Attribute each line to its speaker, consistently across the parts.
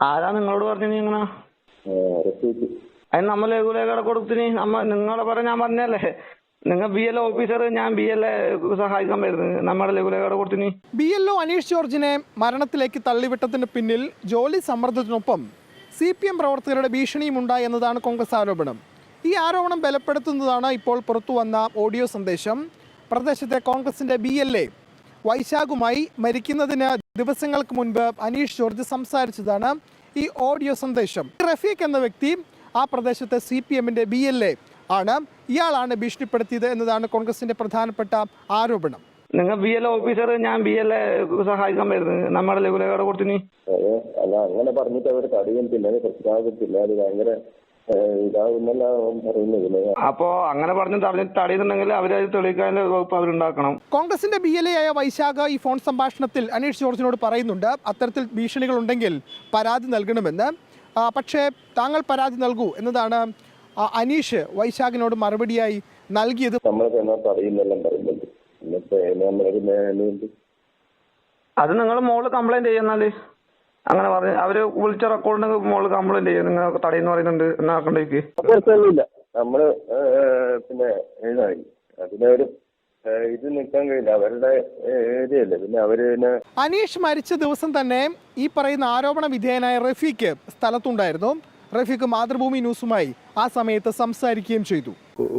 Speaker 1: ആരാ നിങ്ങളോട് പറഞ്ഞു ഇങ്ങനെ? അതിന് നമ്മൾ ലഘുലേഖ കൊടുത്തിന്. നിങ്ങളെ പറഞ്ഞ ഞാൻ പറഞ്ഞല്ലേ, നിങ്ങൾ BLO ഓഫീസർ, ഞാൻ BLA സഹായിക്കാൻ വരുന്നത്. നമ്മുടെ ലഘുലേഖ കൊടുത്തിന്.
Speaker 2: BLO അനീഷ് ജോർജിനെ മരണത്തിലേക്ക് തള്ളിവിട്ടതിന് പിന്നിൽ ജോലി സമ്മർദ്ദത്തിനൊപ്പം CPM പ്രവർത്തകരുടെ ഭീഷണിയും ഉണ്ടായി എന്നതാണ് കോൺഗ്രസ് ആരോപണം. ഈ ആരോപണം ബലപ്പെടുത്തുന്നതാണ് ഇപ്പോൾ പുറത്തുവന്ന ഓഡിയോ സന്ദേശം. പ്രദേശത്തെ കോൺഗ്രസിന്റെ BLA വൈശാഖുമായി മരിക്കുന്നതിന് ദിവസങ്ങൾക്ക് മുൻപ് അനീഷ് ജോർജ് സംസാരിച്ചതാണ് ഈ ഓഡിയോ സന്ദേശം. റഫീഖ് എന്ന വ്യക്തി ആ പ്രദേശത്തെ CPMന്റെ BLA ആണ്. ഇയാളാണ് ഭീഷണിപ്പെടുത്തിയത് എന്നതാണ് കോൺഗ്രസിന്റെ പ്രധാനപ്പെട്ട ആരോപണം.
Speaker 1: നിങ്ങൾ BLO ഓഫീസർ, ഞാൻ BLA സഹായിക്കാൻ വരുന്നത്. നമ്മുടെ ലഘുലേഖ കൊടുത്തിന്.
Speaker 3: അല്ല, അങ്ങനെ പറഞ്ഞിട്ട് അവർ തടയുന്നില്ല, പ്രസ്താവിച്ചില്ല. അത് ഭയങ്കര
Speaker 1: അപ്പോ അങ്ങനെ പറഞ്ഞ് തടയുന്നുണ്ടെങ്കിൽ അവരത് തെളിയിക്കാൻ വകുപ്പ് അവരുണ്ടാക്കണം.
Speaker 2: കോൺഗ്രസിന്റെ BLA ആയ വൈശാഖ ഈ ഫോൺ സംഭാഷണത്തിൽ അനീഷ് ജോർജിനോട് പറയുന്നുണ്ട് അത്തരത്തിൽ ഭീഷണികൾ ഉണ്ടെങ്കിൽ പരാതി നൽകണമെന്ന്. പക്ഷേ താങ്കൾ പരാതി നൽകൂ എന്നതാണ് അനീഷ് വൈശാഖിനോട് മറുപടിയായി നൽകിയത്.
Speaker 1: അത് നിങ്ങൾ മോള് കംപ്ലൈന്റ് ചെയ്യുന്നാല് അങ്ങനെ പറഞ്ഞു. അവര് വിളിച്ച റെക്കോർഡിന് മോള് കംപ്ലൈന്റ് ചെയ്യും. നിങ്ങൾ തടയെന്ന് പറയുന്നുണ്ട് എന്നാക്കണ്ടേക്ക്.
Speaker 3: നമ്മള് പിന്നെ അതിനൊരു ഇത് നിൽക്കാൻ കഴിയില്ല, അവരുടെ ഏരിയല്ലേ. പിന്നെ അവര്
Speaker 2: അനീഷ് മരിച്ച ദിവസം തന്നെ ഈ പറയുന്ന ആരോപണ വിധേയനായ റഫീഖ് സ്ഥലത്തുണ്ടായിരുന്നു. റഫീഖ് മാതൃഭൂമി ന്യൂസുമായി ആ സമയത്ത് സംസാരിക്കുകയും ചെയ്തു.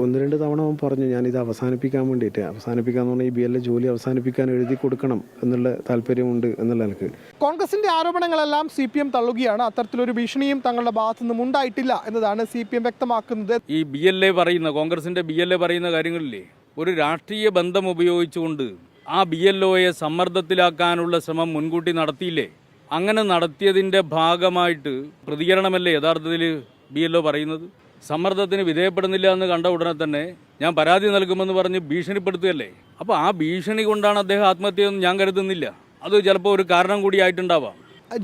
Speaker 4: 1-2 തവണ അവൻ പറഞ്ഞു ഞാനിത് അവസാനിപ്പിക്കാൻ വേണ്ടിയിട്ട്, അവസാനിപ്പിക്കാന്ന് പറഞ്ഞാൽ ഈ BLA ജോലി അവസാനിപ്പിക്കാൻ എഴുതി കൊടുക്കണം എന്നുള്ള താല്പര്യമുണ്ട് എന്നുള്ള എനിക്ക്.
Speaker 2: കോൺഗ്രസിന്റെ ആരോപണങ്ങളെല്ലാം CPM തള്ളുകയാണ്. അത്തരത്തിലൊരു ഭീഷണിയും തങ്ങളുടെ ഭാഗത്തു നിന്നും ഉണ്ടായിട്ടില്ല എന്നതാണ് CPM വ്യക്തമാക്കുന്നത്.
Speaker 5: ഈ BLA പറയുന്ന കോൺഗ്രസിന്റെ BLA പറയുന്ന കാര്യങ്ങളില്ലേ, ഒരു രാഷ്ട്രീയ ബന്ധം ഉപയോഗിച്ചുകൊണ്ട് ആ BLOയെ സമ്മർദ്ദത്തിലാക്കാനുള്ള ശ്രമം മുൻകൂട്ടി നടത്തിയില്ലേ? അങ്ങനെ നടത്തിയതിൻ്റെ ഭാഗമായിട്ട് പ്രതികരണമല്ലേ യഥാർത്ഥത്തിൽ BLO പറയുന്നത്. സമ്മർദ്ദത്തിന് വിധേയപ്പെടുന്നില്ല എന്ന് കണ്ട ഉടനെ തന്നെ ഞാൻ പരാതി നൽകുമെന്ന് പറഞ്ഞ് ഭീഷണിപ്പെടുത്തുകയല്ലേ. അപ്പോൾ ആ ഭീഷണി കൊണ്ടാണ് അദ്ദേഹം ആത്മഹത്യയെന്ന് ഞാൻ കരുതുന്നില്ല. അത് ചിലപ്പോൾ ഒരു കാരണം കൂടിയായിട്ടുണ്ടാവാം.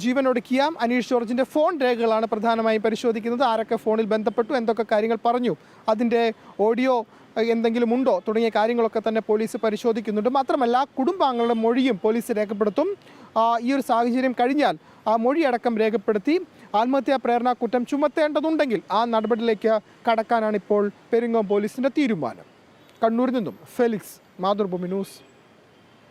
Speaker 2: ജീവനൊടുക്കിയ അനീഷ് ജോർജിന്റെ ഫോൺ രേഖകളാണ് പ്രധാനമായും പരിശോധിക്കുന്നത്. ആരൊക്കെ ഫോണിൽ ബന്ധപ്പെട്ടു, എന്തൊക്കെ കാര്യങ്ങൾ പറഞ്ഞു, അതിൻ്റെ ഓഡിയോ എന്തെങ്കിലും ഉണ്ടോ തുടങ്ങിയ കാര്യങ്ങളൊക്കെ തന്നെ പോലീസ് പരിശോധിക്കുന്നുണ്ട്. മാത്രമല്ല കുടുംബാംഗങ്ങളുടെ മൊഴിയും പോലീസ് രേഖപ്പെടുത്തും. ഈ ഒരു സാഹചര്യം കഴിഞ്ഞാൽ ആ മൊഴിയടക്കം രേഖപ്പെടുത്തി ആത്മഹത്യാ പ്രേരണ കുറ്റം ചുമത്തേണ്ടതുണ്ടെങ്കിൽ ആ നടപടിയിലേക്ക് കടക്കാനാണ് ഇപ്പോൾ പെരിങ്ങോം പോലീസിന്റെ തീരുമാനം. കണ്ണൂരിൽ നിന്നും ഫെലിക്സ്, മാതൃഭൂമി ന്യൂസ്.